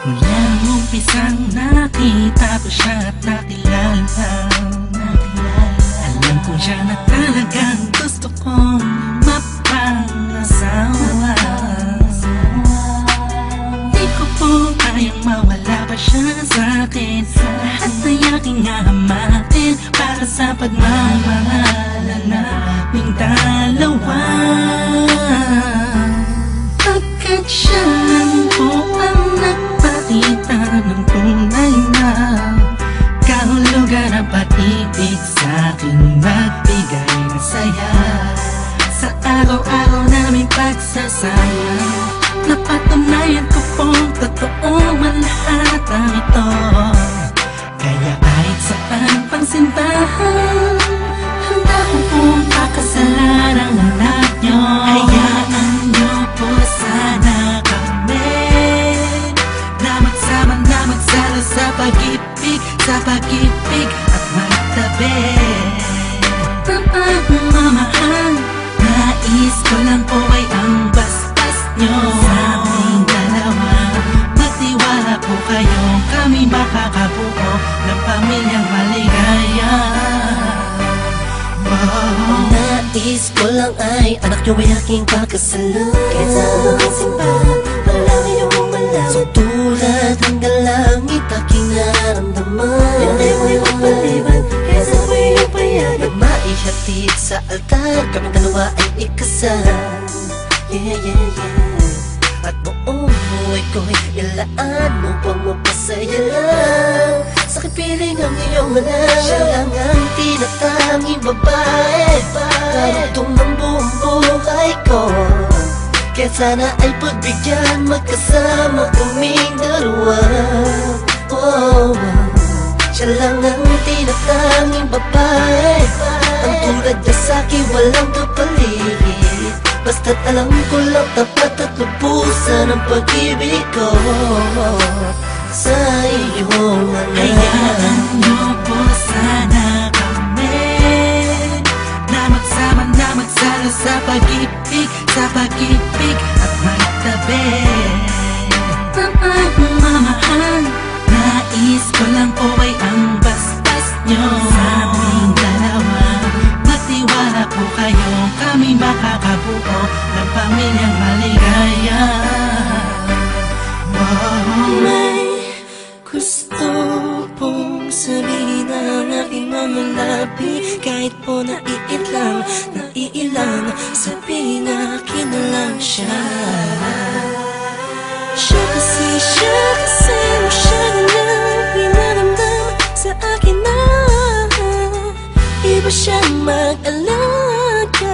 Mula nung umpisang nakita ko siya at nakilala, alam ko siya na talagang gusto kong mapangasawa. Di ko po kayang mawala pa siya sa'kin. Lahat ay aking hahamakin para sa pagmamahalan naming dalawa. Pagkat siya lang po ang nagpakita ng tunay na kahulugan ng pag-ibig sa'king magbigay ng saya sa araw-araw naming pagsasama. Napatunayan ko pong totoo man lahat ang ito. Kaya kahit saan pang simbahan, handa ko pong pakasalan ang anak nyo. Hayaan nyo po sana kami na magsama na magsalo sa pag-ibig at magtabi. Mamahan, nais ko lang po ay ang bastas nyo sa aming dalawa. Magtiwala po kayo, kami makakabuo ng pamilyang maligaya. Nais ko lang ay anak nyo ay aking pagkasalan. Kahit saan ang simbahan, malaki yung malaman. So tulad hanggang langit aking naramdaman. Hindi mo yung paliban, kahit saan mo yung payagan. Maihatid sa altar, kami dalawa ay ikasal. Yeah, yeah, yeah. At buong buhay ko'y ilaan mo pang mapasaya lang. Sa kipiling ang iyong anak, siya lang ang tinatanging babae. Karugtong ng buong buhay ko, kaya sana ay pagbigyan magkasama kaming dalawa. Oh, siya lang ang tinatanging babae. Ang tulad niya sa'kin walang kapalit. Basta't alam ko lang tapat at lubusan ang pag-ibig ko sa iyong anak. Hayaan nyo po sana kami na magsama na magsalo sa pag-ibig at magtabi. Mamahan, nais ko lang po ay ang bastas nyo sa aming dalawa. Magtiwala po kayo, kami makakabuo ng pamilyang maligaya. May gusto pong sabihin ang aking mga labi. Kahit po naiilang, sabihin akin na lang siya. Siya kasi masyado lang pinaramdam sa akin na iba siya mag-alaga.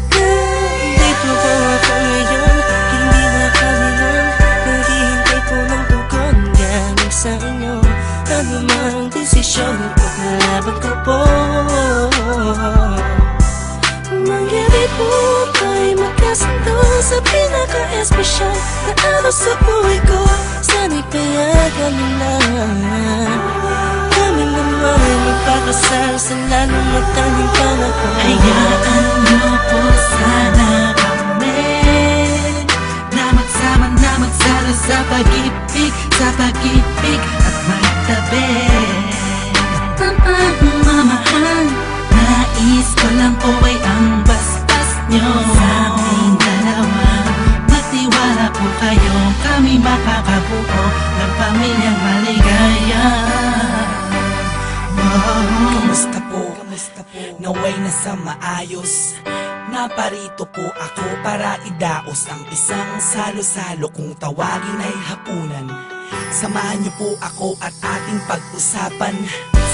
Dito po ako ngayon, hindi makabilang. Naghihintay po ng tugon galing sa inyo. Ano mang desisyon, paglalaban ko po. Mangyari po ba'y magkasundo sa pinaka-espesyal na araw sa buhay ko? Sana'y payagan na kami naman ay magpakasal sa lalong matanging panahon. Hayaan nyo po sana kami na magsama na magsalo sa pag-ibig at magtabi. Mamahan, nais ko lang po ay ang bastas nyo sa aming dalawa. Magtiwala po kayo, kami makakabuo ng pamilyang maligaya. Kamusta po? Naway na sa maayos. Naparito po ako para idaos ang isang salo-salo kung tawagin ay hapunan. Samahan niyo po ako at ating pag-usapan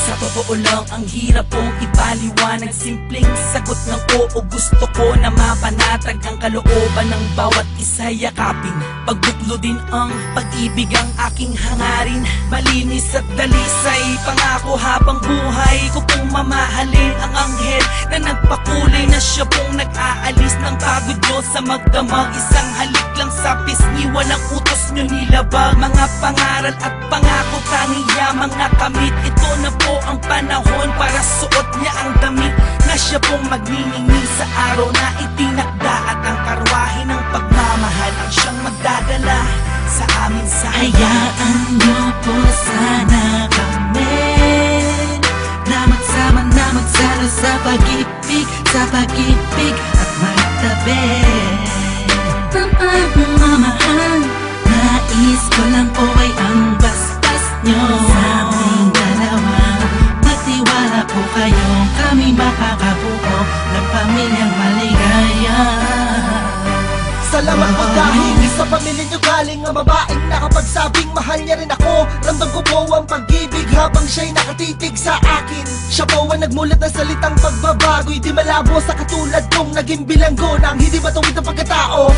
Sa totoo lang, ang hirap pong ipaliwanag. Simpleng sagot ng oo, gusto ko na mapanatag ang kalooban ng bawat isa yakapin. Pagbuklo din ang pag-ibig ang aking hangarin. Malinis at dalisay, pangako habang buhay ko pong mamahalin ang anghel na nagpakulay na siya pong nag-aalis ng pagod nyo sa magdamag. Isang halik lang sa pisngi, walang utos nyo nilabag. Mga pangaral at pangako, tanging yamang nakamit. Ito na po ang panahon para suot niya ang damit na siya pong magniningning sa araw na itinakda. At ang karwahe ng pagmamahal ang siyang magdadala sa amin sa Hayaan niyo po sana kami na magsama na magsalo sa pag-ibig at magtabi. Ang pagmamahal, nais ko lang po ay ang basbas nyo sa aming dalawa. Magtiwala po kayo, kami makakabuo ng pamilyang maligaya. Salamat po dahil sa pamilya nyo galing ang babaeng nakapagsabing mahal niya rin ako. Ramdam ko po ang pag-ibig habang siya'y nakatitig sa akin. Siya po ang nagmulat ng salitang pagbabago'y di malabo sa katulad kong naging bilanggo ng hindi matuwid ang pagkatao.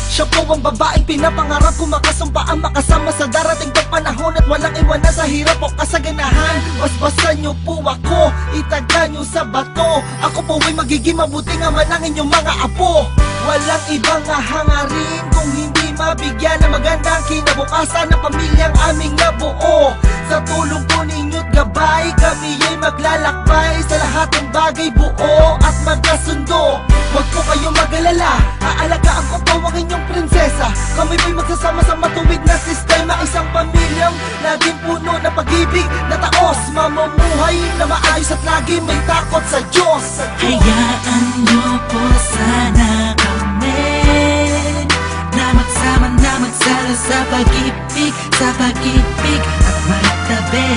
Siya po ang babaeng pinapangarap ko, makasumpa ang makasama sa darating pang panahon at walang iwanan sa hirap o kasaganahan. Basbasan niyo po ako, itaga niyo sa bato. Ako po ay magiging mabuting ama ng inyong mga apo. Walang ibang hangarin kung hindi mabigyan ng magandang kinabukasan ng pamilyang aming nabuo. Sa tulong po ninyo't gabay, kami ay maglalakbay sa lahat ng bagay, buo at magkasundo. Huwag po kayong mag-alala, aalagaan ko po ang inyong prinsesa. Kami po'y magsasama sa matuwid na sistema, isang pamilyang laging puno ng pag-ibig na taos, mamumuhay na maayos at lagi may takot sa Diyos. Hayaan niyo po sana kami na magsama na magsalo sa pag-ibig at magtabi.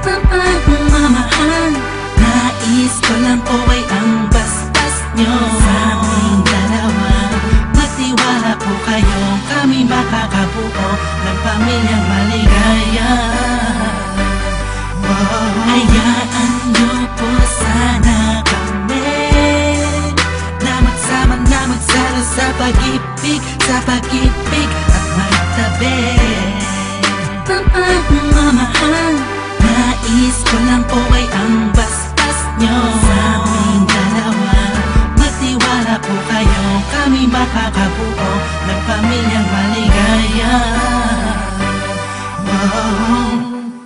Ang pagmamahal, nais ko lang po ay ang basbas nyo sa aming dalawa. Magtiwala po kayo, kami makakabuo ng pamilyang maligaya. Hayaan niyo po sana kami na magsama na magsalo sa pag-ibig at magtabi. Ang pagmamahal, nais ko lang po ay ang basbas nyo sa aming dalawa. Magtiwala po kayo, kami makakabuo ng pamilyang maligaya. Wow.